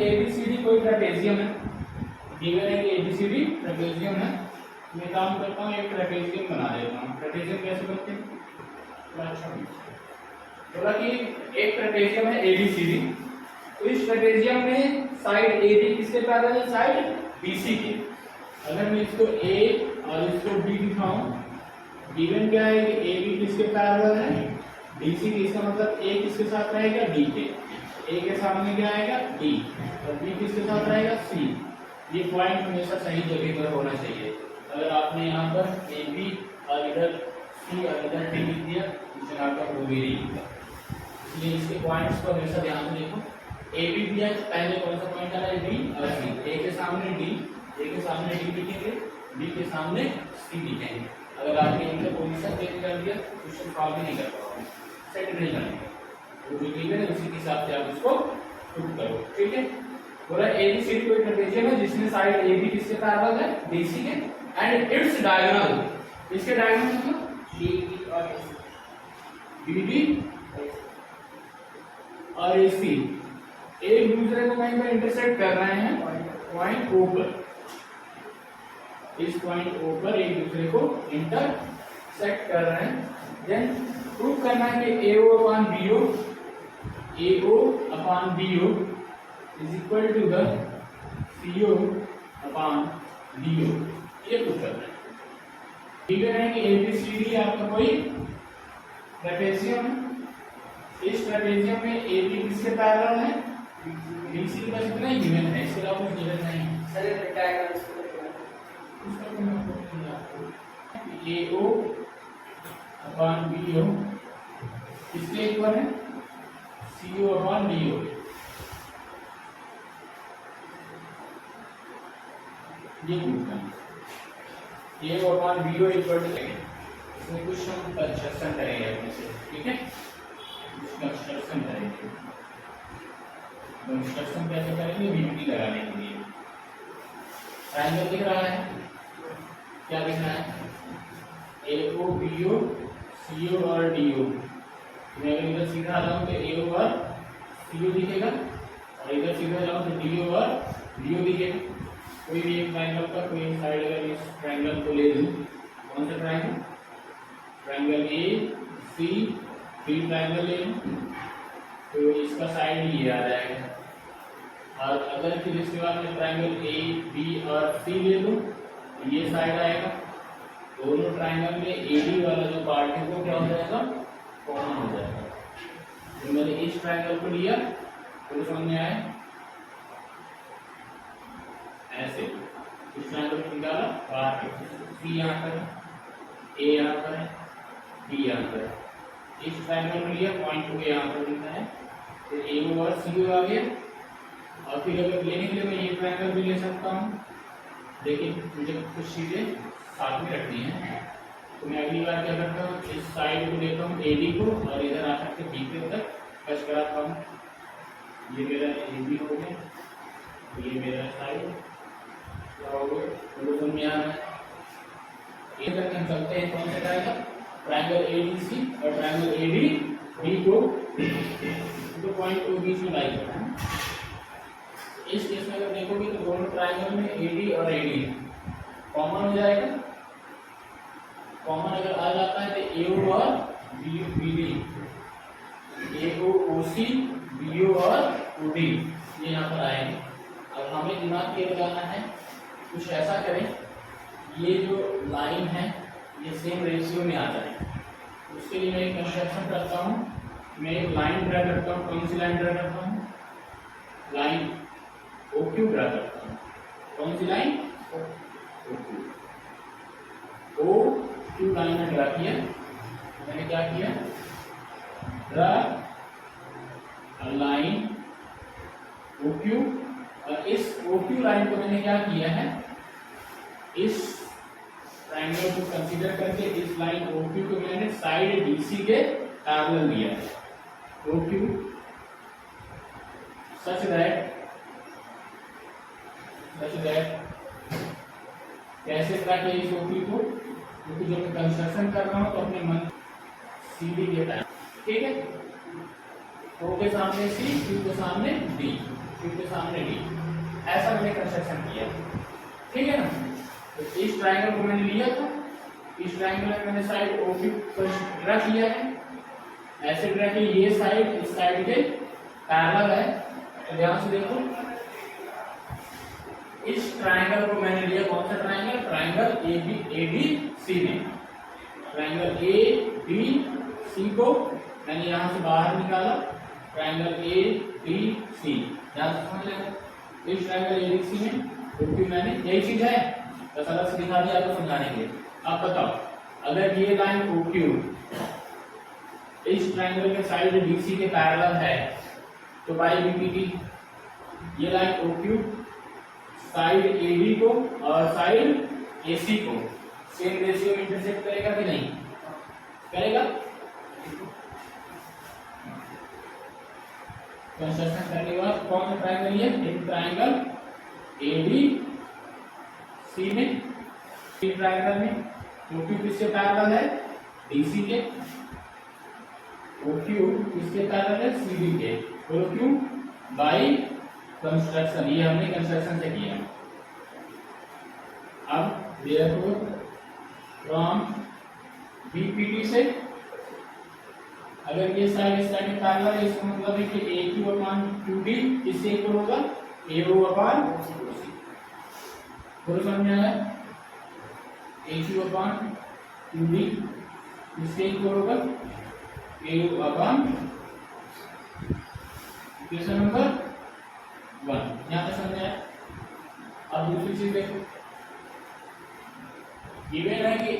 ABCD कोई trapezium है, given है कि एबीसीडी ट्रेपेजियम है। मैं काम करता हूँ एक ट्रेपेजियम बना देता हूँ। ट्रेपेजियम कैसे बनते हैं? अच्छा बोला कि एक ट्रेपेजियम है एबीसीडी, तो इस ट्रेपेजियम में साइड एबी किसके पैरेलल है? साइड बीसी के। अगर मैं इसको ए और इसको बी दिखाऊं, गिवन क्या है कि एबी किसके पैरेलल है? डीसी के। इसका मतलब ए किसके साथ रहेगा? डी के। ए के सामने क्या आएगा? डी, और बी किसके साथ रहेगा? सी। ये पॉइंट हमेशा सही जगह पर होना चाहिए। अगर आपने यहाँ पर ए बी और इधर सी और इधर डी लिख दिया, तो आपका वो भी नहीं होगा। इसलिए इसके पॉइंट्स को हमेशा ध्यान में देखो। ए बी दिया, पहले कौन सा पॉइंट आ रहा है? बी और सी। ए के सामने डी, ए के सामने डी लिखेंगे, बी के सामने सी लिखेंगे। अगर आपने इनका पोजीशन चेंज कर दिया तो क्वेश्चन सॉल्व नहीं कर पाओगे, सेट नहीं करेंगे। तो जो गिवन है उसी के हिसाब से आप इसको प्रूव करो, ठीक है। बोला एबीसीडी कोई ट्रेपेजियम है जिसमें साइड एबी किसके पैरेलल है? डीसी के, एंड इट्स डायगोनल, इसके डायगोनल मतलब बीडी और बीडी और एसी एक दूसरे को कहीं पर इंटरसेक्ट कर रहे हैं पॉइंट ओ पर। इस पॉइंट ओ पर एक दूसरे को इंटरसेक्ट कर रहे हैं। देन प्रूव करना है कि AO upon BO, AO upon BO is equal to the CO upon DO। ये प्रूव करना है। ठीक है कि ABCD आपका कोई ट्रेपेजियम है। इस ट्रेपेजियम में AB किसके पैरेलल है? BC का कितना ही गिवन है, इसके अलावा कुछ गिवन नहीं है। सर ये डायग्राम AO अपॉन BO किसके इक्वल है? CO upon DO। ये पूछना है AO upon BO equal to, इसमें कुछ हम कंस्ट्रक्शन करेंगे अपने से, ठीक है। कंस्ट्रक्शन करेंगे, कंस्ट्रक्शन कैसे करेंगे? VBT लगाने के लिए ट्रायंगल दिख रहा है, क्या दिख रहा है? AO BO CO और DO। मैं अगर इधर सीधा आ जाऊँ तो AO और CO दिखेगा, और इधर सीधा जाऊँ तो DO और BO दिखेगा। कोई भी एक ट्रायंगल का कोई एक साइड अगर इस ट्रायंगल को ले लूँ, कौन सा triangle? Triangle AC B triangle ले लूँ तो इसका साइड ये आ जाएगा। और अगर फिर इसके बाद में ट्रायंगल AB और C ले लूँ तो ये साइड आएगा। दोनों ट्रायंगल में AD वाला जो पार्ट है वो क्या हो जाएगा? कॉमन हो जाएगा। तो मैंने इस ट्रायंगल को लिया तो समझ में आया, ऐसे इस ट्रायंगल को निकाला, पार्ट C यहाँ पर है, A यहाँ पर है, B यहाँ पर है। इस ट्रायंगल में लिया, पॉइंट को यहाँ पर लिखा है, फिर AO और CO आ गया। और फिर अगर लेने के लिए मैं ये ट्रायंगल भी ले सकता हूँ, लेकिन मुझे कुछ चीज़ें साथ में रखनी है। तो मैं अगली बार क्या करता हूँ, इस साइड को लेता हूँ AD को, और इधर आकर के B पे तक कट कराता हूँ। ये मेरा AB हो गया, ये मेरा साइड क्या हो गया? तो में आ रहा है। इधर हम चलते हैं कौन सा ट्रायंगल? ट्रायंगल ADC और ट्रायंगल ADB को तो पॉइंट को बीच में लाई करना है। इस केस में अगर देखोगे तो दोनों ट्रायंगल में AD और AD कॉमन हो जाएगा। कॉमन अगर आ जाता है तो AO और BD, AO OC BO और OD ये यहाँ पर आएंगे। अब हमें दिमाग ये लगाना है, कुछ ऐसा करें ये जो लाइन है ये सेम रेशियो में आ जाए। उसके लिए मैं एक कंस्ट्रक्शन करता हूँ, मैं एक लाइन ड्रा करता हूँ। कौन सी लाइन ड्रा करता हूँ? लाइन OQ ड्रा करता हूँ। कौन सी लाइन? OQ लाइन में ड्रा किया। मैंने क्या किया? ड्रा लाइन OQ, और इस OQ लाइन को मैंने क्या किया है? इस ट्रायंगल को कंसीडर करके इस लाइन OQ को मैंने साइड DC के पैरेलल दिया है। OQ सच दैट कैसे ड्रा किया इस OQ को? क्योंकि जब मैं कंस्ट्रक्शन कर रहा हूँ तो अपने मन CD के टाइम, ठीक है। O के सामने C, Q के सामने D। Q के सामने D, ऐसा मैंने कंस्ट्रक्शन किया, ठीक है ना। तो इस ट्रायंगल को मैंने लिया था, इस ट्रायंगल में मैंने साइड OQ ड्रा किया है, ऐसे ड्रा किया, ये साइड इस साइड के पैरेलल है। तो ध्यान से देखो, इस ट्रायंगल को मैंने लिया, कौन सा ट्रायंगल, ट्रायंगल ABC में, ट्रायंगल ABC को मैंने यहाँ से बाहर निकाला, ट्रायंगल ABC, ध्यान से समझ लेना। इस ट्रायंगल ABC में OQ मैंने, यही चीज है, बस अलग से दिखा दिया आपको समझाने के लिए। आप बताओ, अगर ये लाइन OQ इस ट्रायंगल के साइड BC के पैरेलल है तो बाई BPT ये लाइन OQ साइड AB को और साइड AC को सेम रेशियो में इंटरसेक्ट करेगा कि नहीं करेगा। कंस्ट्रक्शन करने के बाद कौन सा ट्रायंगल है, एक ट्रायंगल ABC में, इस ट्रायंगल में OQ किससे पैरेलल है, DC के, OQ किसके पैरेलल है, CD के, OQ बाई कंस्ट्रक्शन, ये हमने कंस्ट्रक्शन से किया। अब देखो फ्रॉम BPT से अगर ये साइड इस साइड में पैरेलल है, इसका मतलब है कि AQ अपॉन QD किससे इक्वल होगा, AO अपॉन OC। पूरा समझ में आया, AQ अपॉन QD किससे इक्वल होगा, AO अपॉन, क्वेश्चन नंबर 1 यहाँ तक समझ आया। अब दूसरी चीज देखो, गिवन है कि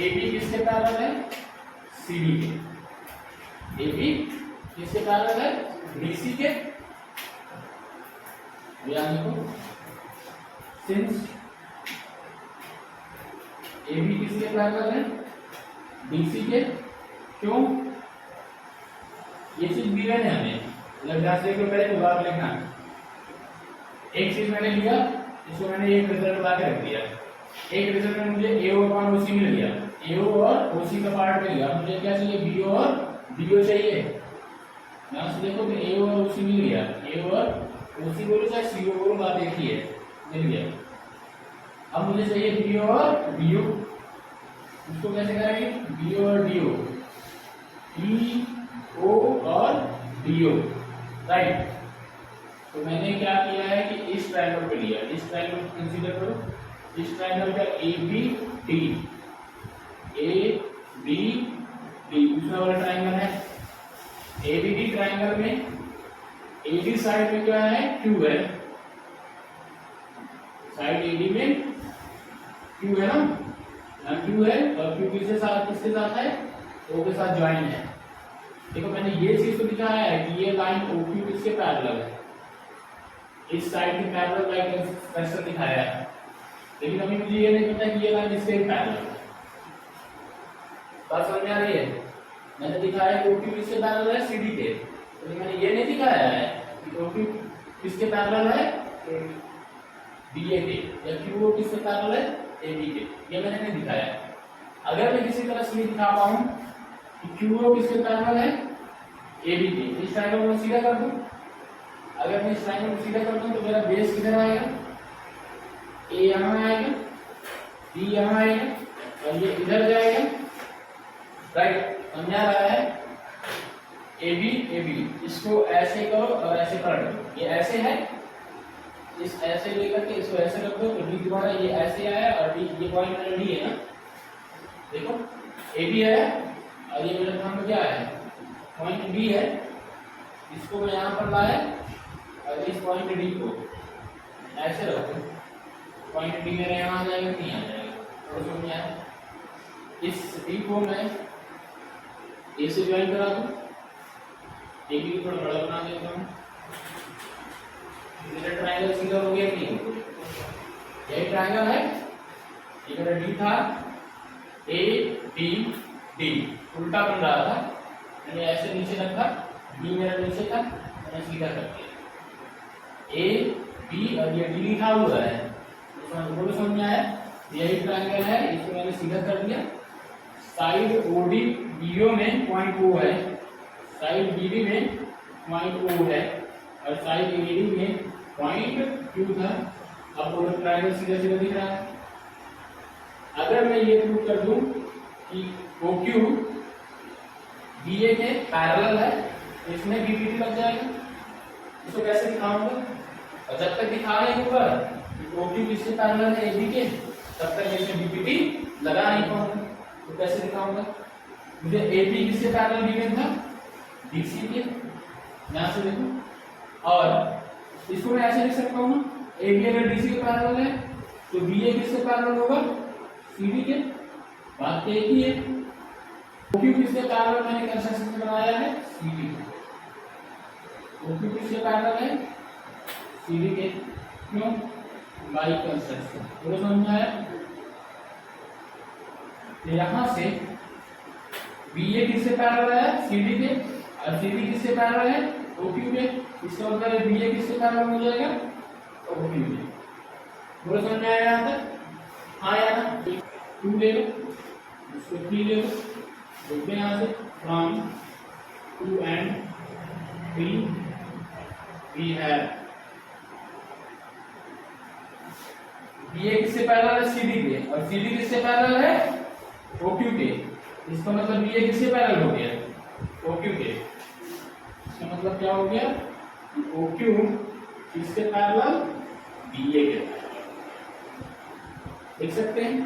AB किसके पैरेलल है, CD के, AB किसके पैरेलल है, BC के। ध्यान देखो, सिंस AB किसके पैरेलल है, BC के, क्यों, ये चीज गिवन है हमें, ध्यान से देखो, पहले तो बात लिखना, एक चीज मैंने लिया, इसको मैंने एक रिजल्ट बता के रख दिया, एक रिजल्ट में मुझे AO अपॉन OC मिल गया, AO और OC का पार्ट मिल गया, मुझे क्या चाहिए, BO और BO चाहिए। ध्यान से देखो, तो AO और OC मिल गया, AO और OC बोलो चाहे CO बोलो, बात एक ही है, मिल गया। अब मुझे चाहिए BO और BO, उसको कैसे करेंगे, BO और DO, BO और DO, राइट। तो मैंने क्या किया है कि इस ट्रायंगल को लिया, इस ट्रायंगल को कंसीडर करो, इस ट्रायंगल का ABD, दूसरा वाला ट्रायंगल है ABD, ट्रायंगल में AD साइड में क्या है, Q है, साइड AD में Q है ना, Q है, और Q किसके साथ है, O के साथ ज्वाइन है। देखो मैंने ये चीज तो दिखाया है कि ये लाइन OQ किसके पैरेलल है, इस साइड के पैरेलल लाइन कंस्ट्रक्शन दिखाया है, लेकिन अभी मुझे ये नहीं पता कि ये लाइन इसके पैरेलल है। बात समझ में आ रही है, मैंने दिखाया कि OQ किसके पैरेलल है, CD के, लेकिन मैंने ये नहीं दिखाया है कि OQ किसके पैरेलल है, BA के, या QO किसके पैरेलल है, AB के, ये मैंने नहीं दिखाया। अगर मैं किसी तरह से दिखा पाऊं कि QO किसके पैरेलल है, AB के, इस ट्रायंगल को सीधा कर दूं, अगर मैं इस ट्रायंगल को सीधा कर दूं तो मेरा बेस किधर आएगा, A यहाँ आएगा, B यहाँ आएगा, और ये इधर जाएगा, राइट। समझा रहा है, AB, इसको ऐसे करो और ऐसे पलट दो, ये ऐसे है, इस ऐसे लेकर के इसको ऐसे रख दो, तो D द्वारा ये ऐसे आया, और D ये पॉइंट मेरा D है ना, देखो AB है और ये मेरे सामने क्या है, पॉइंट B है, इसको मैं यहाँ पर लाया और इस पॉइंट D को ऐसे रखो, पॉइंट D मेरे यहाँ आ जाएगा, नहीं आ जाएगा, तो समझ में आया। इस D को मैं A से ज्वाइन करा दूं, AB को थोड़ा बड़ा बना देता हूँ, मेरा ट्रायंगल सीधा हो गया कि नहीं, यही ट्रायंगल है, ये मेरा D था, A B D उल्टा बन रहा था, मैंने ऐसे नीचे रखा, D मेरा नीचे था, मैंने सीधा कर दिया, A B और ये D लिखा हुआ है, बोलो समझ में आया, यही ट्रायंगल है, इसको मैंने सीधा कर दिया। साइड OD BO में पॉइंट O है, साइड BD में पॉइंट O है, और साइड एडी में पॉइंट क्यू था। अब वो ट्रायंगल सीधा सीधा दिख रहा है। अगर मैं ये प्रूव कर दूं कि OQ BA के पैरेलल है, इसमें BPT लग जाएगा। इसको कैसे दिखाऊंगा? और जब तक दिखा नहीं होगा OQ किससे पैरेलल है AB के, तब तक इसमें BPT लगा नहीं पाऊंगा। तो कैसे दिखाऊंगा? मुझे AB किससे पैरेलल गिवन था? BC के। यहां से देखो, और इसको मैं ऐसे लिख सकता हूं ना, AB अगर DC के पैरेलल है तो BA किससे पैरेलल होगा? CD के। बात तो एक ही है। OQ किससे पैरेलल मैंने कंस्ट्रक्शन में बनाया है? CD के। OQ किससे पैरेलल है? CD के। क्यों? By construction. पूरा समझ में आया? यहां से BA किससे पैरेलल है? CD के। और CD किससे पैरेलल है? OQ के। इसका मतलब है BA किससे पैरेलल हो जाएगा? OQ के। पूरा समझ में आया यहां तक? हाँ या ना? 2 ले लो, इसको 3 ले लो, देखते हैं यहां से from 2 and 3 we have BA किससे पैरेलल है? CD के। और CD किससे पैरेलल है? OQ के। इसका मतलब BA किससे पैरेलल हो गया? OQ के। इसका मतलब क्या हो गया? OQ किससे पैरेलल? BA के। देख सकते हैं?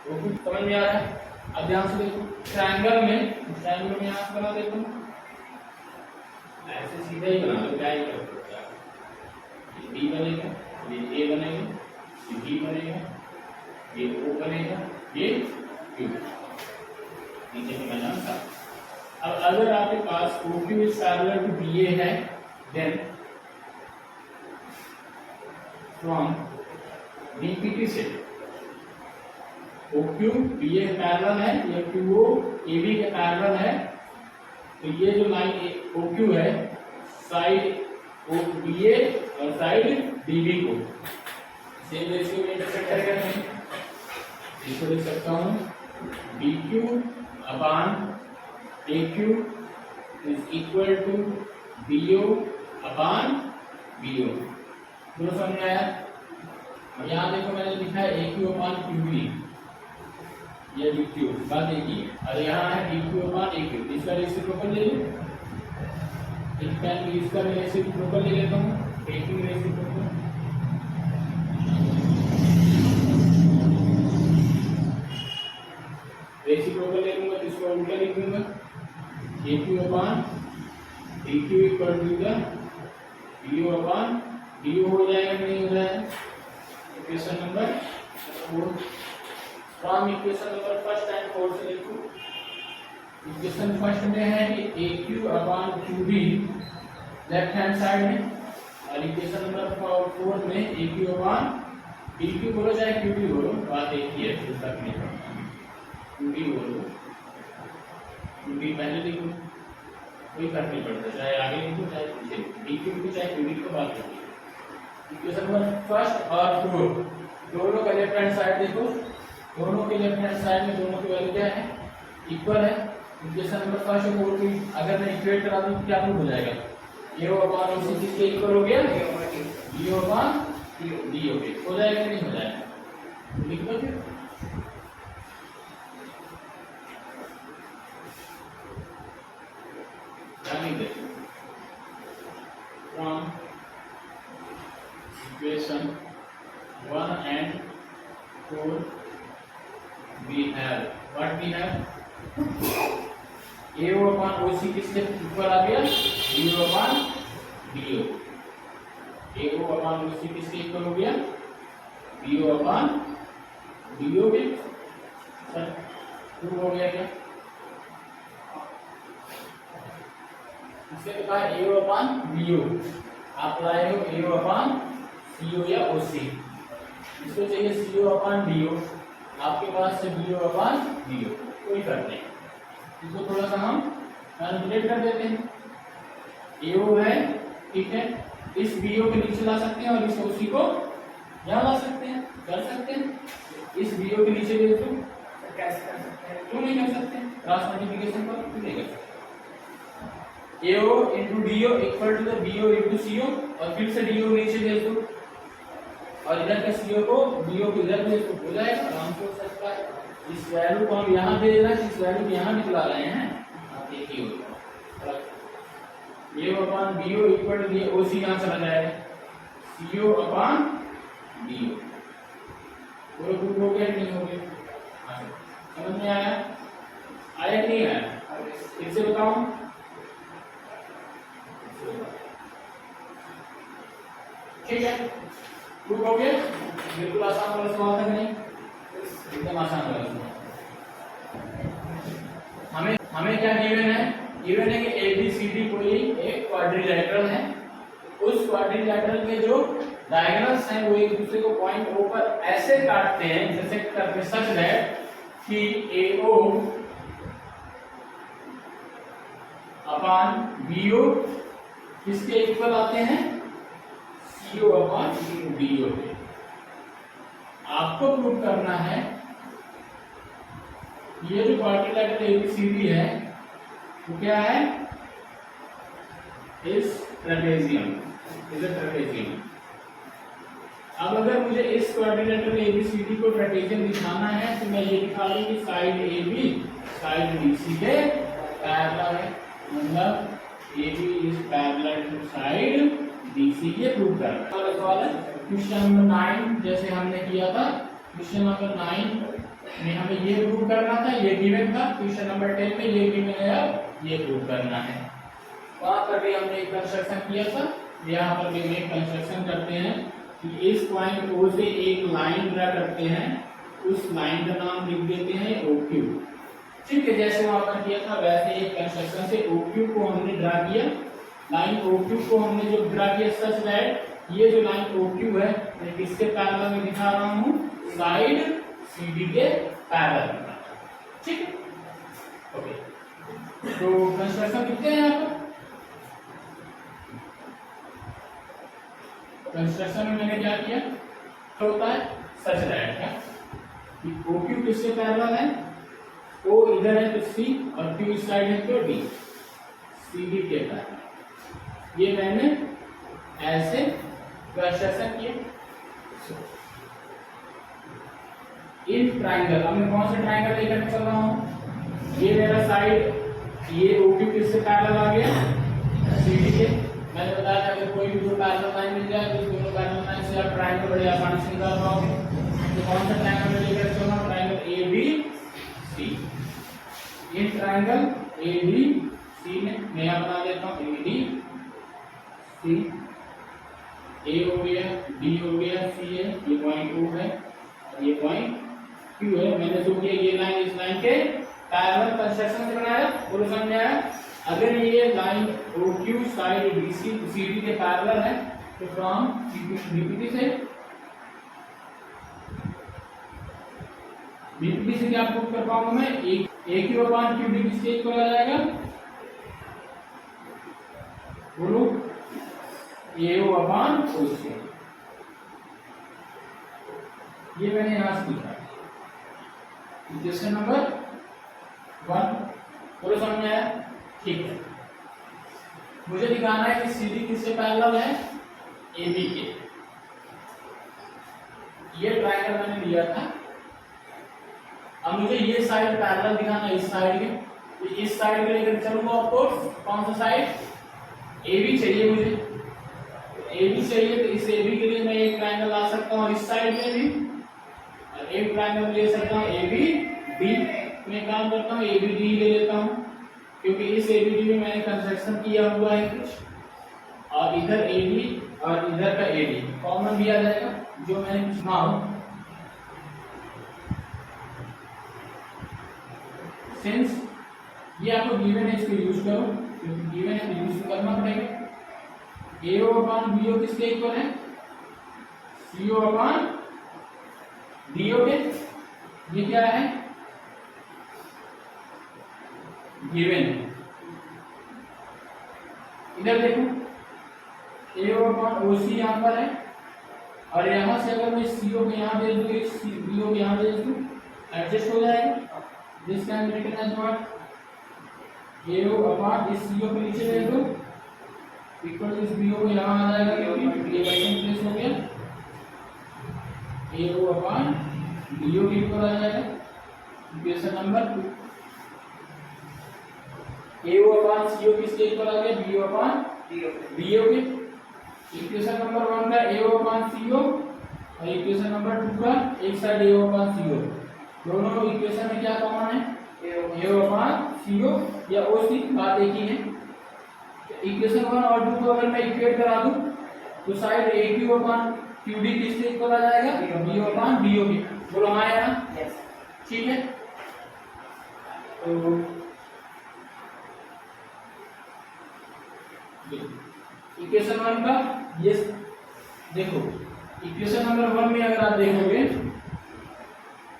OQ समझ में आ रहा है? अब ध्यान से देखो, ट्रायंगल में यहां से बना देखो, ऐसे सीधा ही बना लो, क्या ही कर सकते हैं। ये B बनेगा, ये A बनेगा, ये B बनेगा, ये O बनेगा, ये Q। नीचे में जानता। अब अगर आपके पास OQ is parallel to BA है, देन फ्रॉम BPT से OQ BA के पैरेलल है या QO AB के पैरेलल है, तो ये जो लाइन OQ है साइड BA और साइड DB को सेम रेशियो में इंटरसेक्ट करेगा। इसको लिख सकता हूँ BQ upon AQ is equal to BO upon BO। दोनों समझ में आया? यहाँ देखो मैंने लिखा है AQ अपॉन QB, ये DQ, बात एक ही है। और यहाँ है DQ अपॉन AQ, इसका रेसिप्रोकल ले लो। एक पेन में इसका रेसिप्रोकल ले लेता हूँ, AQ रेसिप्रोकल। रेसिप्रोकल ले लूंगा तो इसको उल्टा लिख दूंगा, AQ upon DQ equal to the BO upon BO हो जाएगा, नहीं हो जाएगा? Equation number 4 from equation number first and 4 से देखो। इक्वेशन फर्स्ट में है कि AQ upon QB left hand side में, और इक्वेशन नंबर 4 में AQ अपॉन DQ बोलो चाहे QB बोलो, बात एक ही है, कुछ फर्क नहीं पड़ता। QB बोलो, QB पहले लिखो, कोई फर्क नहीं पड़ता, चाहे आगे लिखो चाहे पीछे लिखो, DQ लिखो चाहे QB लिखो, बात होती है। इक्वेशन नंबर फर्स्ट और 4 दोनों का लेफ्ट हैंड साइड देखो, दोनों के लेफ्ट हैंड साइड में दोनों की वैल्यू क्या है? इक्वल है। इक्वेशन नंबर फर्स्ट और 4 की अगर मैं इक्वेट करा दूं क्या प्रूव हो जाएगा? AO अपॉन OC किसके इक्वल हो गया? BO अपॉन DO के। हो जाएगा कि नहीं हो जाएगा? लिख दो फिर। From equation 1 and 4 we have what we have? AO upon OC किससे इक्वल आ गया? BO upon DO। AO upon OC किससे इक्वल हो गया? BO upon DO के। सर प्रूव हो गया क्या? इससे कहा AO upon BO, आप लाए हो AO upon CO या OC, इसको चाहिए CO अपॉन DO, आपके पास से BO अपॉन DO, कोई फर्क नहीं। इसको थोड़ा सा हम मैनिपुलेट कर देते हैं। AO है, ठीक है, इस BO के नीचे ला सकते हैं और इस OC को यहाँ ला सकते हैं, कर सकते हैं। इस BO के नीचे ले दो, कैसे कर सकते हैं? क्यों नहीं कर सकते? क्रॉस मल्टीप्लिकेशन पर क्यों नहीं कर सकते? AO into DO equal to the BO into CO, और फिर से DO नीचे भेज दो और इधर का CO को BO को इधर भेज दो, हो जाएगा आराम से हो सकता है। इस वैल्यू को हम यहाँ भेज रहे हैं, इस वैल्यू को यहाँ निकला रहे हैं, आप देखिए AO upon BO equal to ये OC यहाँ चला जाएगा, CO अपॉन BO। पूरा प्रूफ हो गया कि नहीं हो गया? समझ में आया? आया कि नहीं आया? फिर से बताऊं, ठीक है? प्रूफ हो गया? बिल्कुल आसान वाला सवाल था नहीं? एकदम आसान वाला सवाल। हमें क्या गिवन है? गिवन है कि ABCD कोई एक क्वाड्रिलेटरल है, उस क्वाड्रिलेटरल के जो डायगोनल्स हैं वो एक दूसरे को पॉइंट O पर ऐसे काटते हैं, इंटरसेक्ट करते सच दैट कि AO अपॉन BO किसके इक्वल आते हैं? CO अपॉन BO के। आपको प्रूव करना है ये जो क्वाड्रिलेटरल ABCD है वो क्या है? इस ट्रेपेजियम, इज अ ट्रेपेजियम। अब अगर मुझे इस क्वाड्रिलेटरल ABCD को ट्रेपेजियम दिखाना है तो मैं ये दिखा दूं कि साइड AB साइड BC के पैरेलल है, मतलब AB is parallel to side BC। ये प्रूव करना है। सवाल है क्वेश्चन नंबर 9 जैसे हमने किया था, क्वेश्चन नंबर 9 में हमें ये प्रूव करना था, ये गिवन था। क्वेश्चन नंबर 10 में ये गिवन है, अब ये प्रूव करना है। वहां पर भी हमने एक कंस्ट्रक्शन किया था, यहाँ पर भी एक कंस्ट्रक्शन करते हैं कि इस पॉइंट O से एक लाइन ड्रा करते हैं, उस लाइन का नाम लिख देते हैं OQ। ठीक है, जैसे वहां पर किया था वैसे एक कंस्ट्रक्शन से OQ को हमने ड्रा किया। लाइन OQ को हमने जो ड्रा किया सच दैट ये जो लाइन OQ है मैं किसके पैरेलल में दिखा रहा हूँ? साइड CD के पैरेलल में। ठीक है, ओके। तो कंस्ट्रक्शन कितने हैं यहाँ पर? कंस्ट्रक्शन में मैंने क्या किया तो होता है सच दैट है कि OQ किससे पैरेलल है? O इधर है तो C और Q इस साइड है तो D, CD के पैरेलल। ये मैंने ऐसे कंस्ट्रक्शन किया। इन ट्रायंगल, अब मैं कौन सा ट्रायंगल लेकर चल रहा हूँ? ये मेरा साइड, ये OQ किससे पैरेलल आ गया? CD के। मैंने बताया था अगर कोई भी दो पैरेलल लाइन मिल जाए तो दोनों पैरेलल लाइन से आप ट्रायंगल बड़े आसानी से निकाल पाओगे। तो कौन सा ट्रायंगल लेकर चल रहा हूँ? Triangle ABC। In triangle ABC में मैं यहाँ बना देता हूँ ABCD, A हो गया, D हो गया, C है, ये पॉइंट O है, ये पॉइंट Q है। मैंने जो किया ये लाइन इस लाइन के पैरेलल कंस्ट्रक्शन से बनाया, बोलो समझ आया? अगर ये line OQ side BC CD के पैरेलल है तो फ्रॉम BPT से क्या प्रूव कर पाऊंगा मैं? AQ अपॉन QD किसके इक्वल आ जाएगा? बोलो AO अपॉन OC। ये मैंने यहां से लिखा। क्वेश्चन नंबर 1 बोलो समझ आया? ठीक है, मुझे दिखाना है कि CD किससे पैरेलल है? AB के। ये ट्रायंगल मैंने लिया था, अब मुझे ये साइड पैरेलल दिखाना है इस साइड के, तो इस साइड को लेकर चलूंगा। ऑफ कोर्स कौन सा साइड? AB चाहिए मुझे, AB चाहिए तो इस AB के लिए मैं एक ट्रायंगल ला सकता हूँ इस साइड में भी, और एक ट्रायंगल ले सकता हूँ ABD। मैं काम करता हूँ ABD ले लेता हूँ क्योंकि इस ABD में मैंने कंस्ट्रक्शन किया हुआ है कुछ, और इधर AB और इधर का AD कॉमन भी आ जाएगा जो मैंने लिखा हूँ। सिंस ये आपको गिवन है इसको यूज करो, क्योंकि गिवन है तो यूज करना पड़ेगा। AO अपॉन BO किसके इक्वल है? CO अपॉन DO के। ये क्या है? गिवन है। इधर देखो AO अपॉन OC यहाँ पर है, और यहाँ से अगर मैं CO को यहाँ भेज दूँ, BO को यहाँ भेज दूँ, एडजस्ट हो जाएगा। This can be written as what? AO upon इस CO को नीचे ले दो इक्वल टू इस BO को यहाँ आ जाएगा क्योंकि ये वैक्यूम प्लेस हो गया AO अपॉन BO के ऊपर आ जाएगा equation number 2 AO upon CO किसके इक्वल आ गया BO अपॉन BO के इक्वेशन नंबर 1 का AO अपॉन CO और इक्वेशन नंबर 2 का एक साइड AO अपॉन CO दोनों इक्वेशन में क्या कॉमन है AO अपॉन CO या OC बात एक ही है इक्वेशन 1 और 2 को अगर मैं इक्वेट करा दूं तो साइड AQ अपॉन QD किसके इक्वल आ जाएगा BO अपॉन BO के बोलो हाँ या ना ठीक है तो इक्वेशन 1 का ये देखो इक्वेशन नंबर 1 में अगर आप देखोगे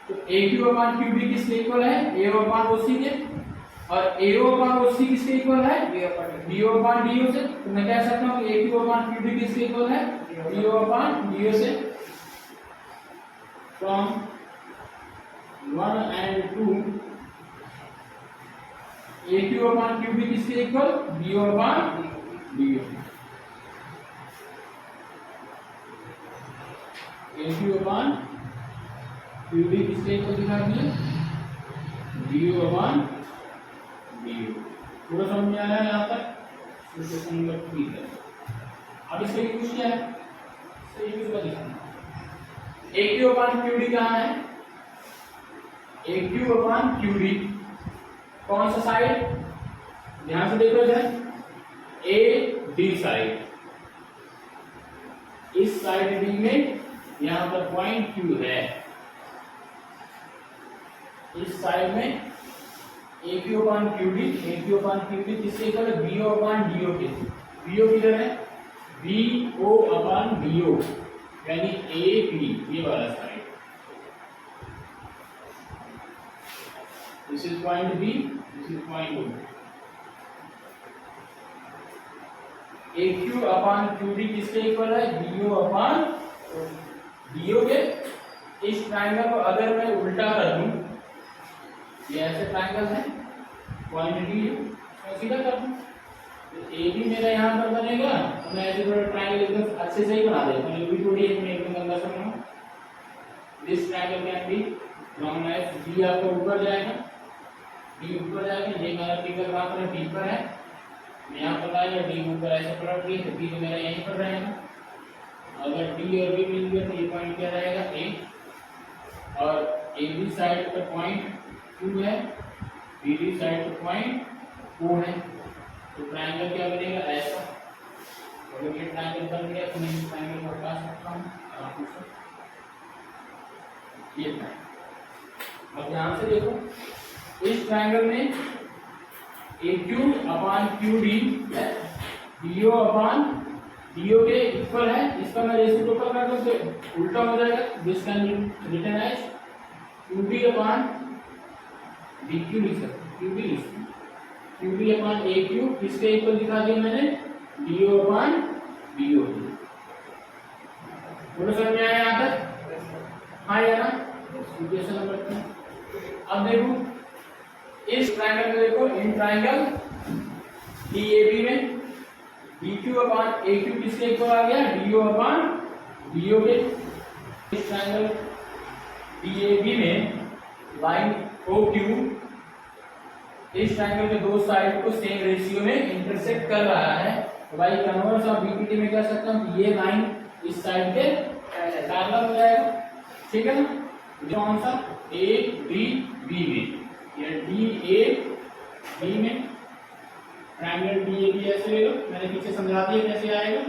तो AQ अपॉन QD किसके इक्वल है AO अपॉन OC के और AO अपॉन OC किसके इक्वल है BO अपॉन DO से तो मैं कह सकता हूं कि AQ अपॉन QD किसके इक्वल है BO अपॉन DO से from 1 and 2 AQ upon QD किसके equal BO upon DO AQ upon QD किसके इक्वल दिखा दिए BO अपॉन DO पूरा समझ में आया यहाँ तक क्वेश्चन नंबर 3 है अब इसका यूज क्या है इसका यूज का दिखाना AQ अपॉन QD कहाँ है AQ अपॉन QD कौन सा साइड ध्यान से देखो इधर AD साइड इस साइड D में यहाँ पर पॉइंट Q है इस साइड में AQ अपॉन QD किसके इक्वल है BO अपॉन DO के BO किधर है BO अपॉन DO यानी AB ये वाला side this is point B this is point O AQ upon QD किसके इक्वल है BO अपॉन DO के इस ट्रायंगल को अगर मैं उल्टा कर दूं ये ऐसे ट्रायंगल है पॉइंट डी मैं सीधा कर दूं तो ए भी मेरा यहाँ पर बनेगा तो मैं ऐसे थोड़ा ट्रायंगल एकदम अच्छे से ही बना देता हूँ ये भी थोड़ी एक में एकदम गंदा सा बनाऊं this triangle can be drawn as D आपका ऊपर जाएगा डी ऊपर जाएगा ये मेरा फिगर कहाँ पर है डी पर है यहाँ पर आएगा डी ऊपर ऐसे पलट गई तो डी तो मेरा यहीं पर रहेगा अगर डी और बी मिल गया तो ये पॉइंट क्या रहेगा ए और ए बी साइड पर पॉइंट Q है BD साइड पर पॉइंट O है तो ट्रायंगल क्या बनेगा ऐसा अगर ये ट्रायंगल बन गया तो मैं इस ट्रायंगल को हटा सकता हूँ आराम से ये ट्रायंगल अब ध्यान से देखो इस ट्रायंगल में AQ upon QD BO upon DO के इक्वल है इसका मैं रेसिप्रोकल कर दूं तो उल्टा हो जाएगा this can be written as QD upon DQ लिख सकते QD लिख सकते QD अपॉन AQ किसके इक्वल दिखा दिया मैंने DO अपॉन BO बोलो समझ में आया यहाँ तक हाँ या ना इक्वेशन नंबर 3 अब देखो इस ट्रायंगल में देखो इन ट्रायंगल DAB में DQ अपॉन AQ किसके इक्वल आ गया DO अपॉन BO के इस ट्रायंगल DAB में लाइन OQ इस ट्रायंगल के दो साइड को सेम रेशियो में इंटरसेक्ट कर रहा है तो भाई कन्वर्स ऑफ BPT में कह सकता हूं कि ये लाइन इस साइड पे पैरेलल हो जाएगा ठीक है ना कौन सा ADB में या DAB में ट्रायंगल DAB ऐसे ले लो मैंने पीछे समझा दिया कैसे आएगा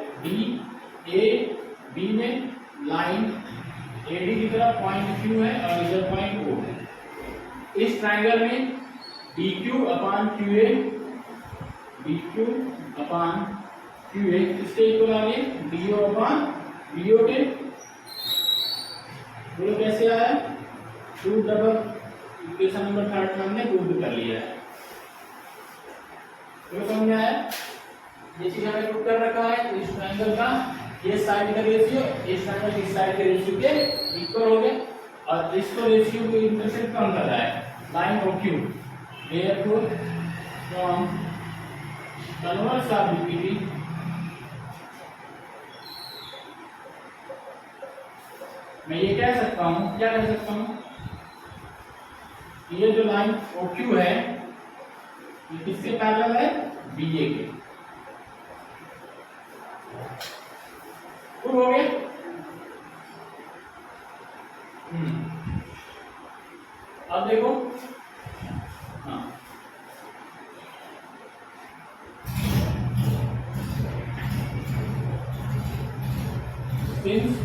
DAB में लाइन AD की तरफ पॉइंट Q है और इधर पॉइंट O है इस ट्रायंगल में DQ upon QA DQ upon QA किसके इक्वल आ गए DO अपॉन BO के बोलो कैसे आया टू डबल इक्वेशन नंबर 3 में हमने प्रूव कर लिया है तो समझ में आया ये चीज हमें प्रूव कर रखा है तो इस ट्रायंगल का ये साइड का रेशियो इस ट्रायंगल की साइड के रेशियो के इक्वल हो गए और इसको रेशियो को इंटरसेक्ट कौन कर रहा है line OQ therefore from converse of BPT मैं ये कह सकता हूं, क्या कह सकता हूं, ये जो लाइन OQ है ये किसके पैरेलल है, BA के। हो गया। अब देखो, हाँ सिंस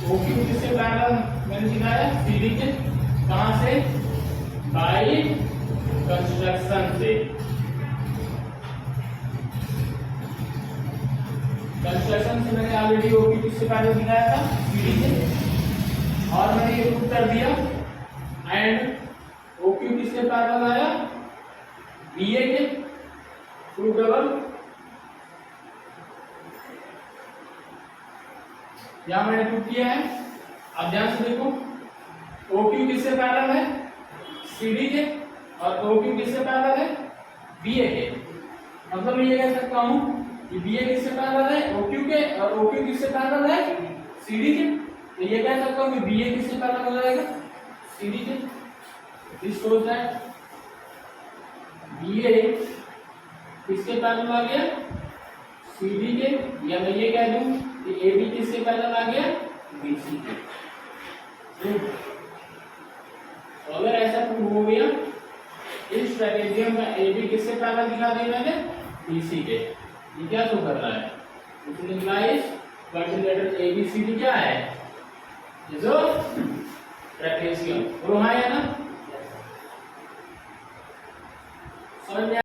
OQ किससे पैरेलल मैंने दिखाया, CD के, कहां से, बाय कंस्ट्रक्शन से। कंस्ट्रक्शन से मैंने ऑलरेडी OQ किससे पैरेलल दिखाया था, CD से, और मैंने ये प्रूव कर दिया। एंड OQ किससे पैरेलल आया, BA के, प्रूवेबल। यहां मैंने प्रूव किया है। अब ध्यान से देखो, OQ किससे पैरेलल है, CD के, और OQ किससे पैरेलल है, BA के। मतलब मैं ये कह सकता हूं कि BA किससे पैरेलल है, OQ के, और OQ किससे पैरेलल है, CD के। तो ये कह सकता हूं कि BA किससे पैरेलल हो जाएगा, CD के। दिस शोज दैट BA किसके पैरेलल आ गया, CD के, या मैं ये कह दूं कि AB किससे पैरेलल आ गया, BC के। तो अगर ऐसा प्रूव हो गया, इस ट्रेपेजियम का AB किससे पैरेलल दिखा दिया मैंने, BC के। ये क्या शो कर रहा है, इसलिए इम्प्लाइज क्वाड्रिलेटरल ABCD क्या है, जो ट्रेपेजियम। और हाँ या ना, समझ में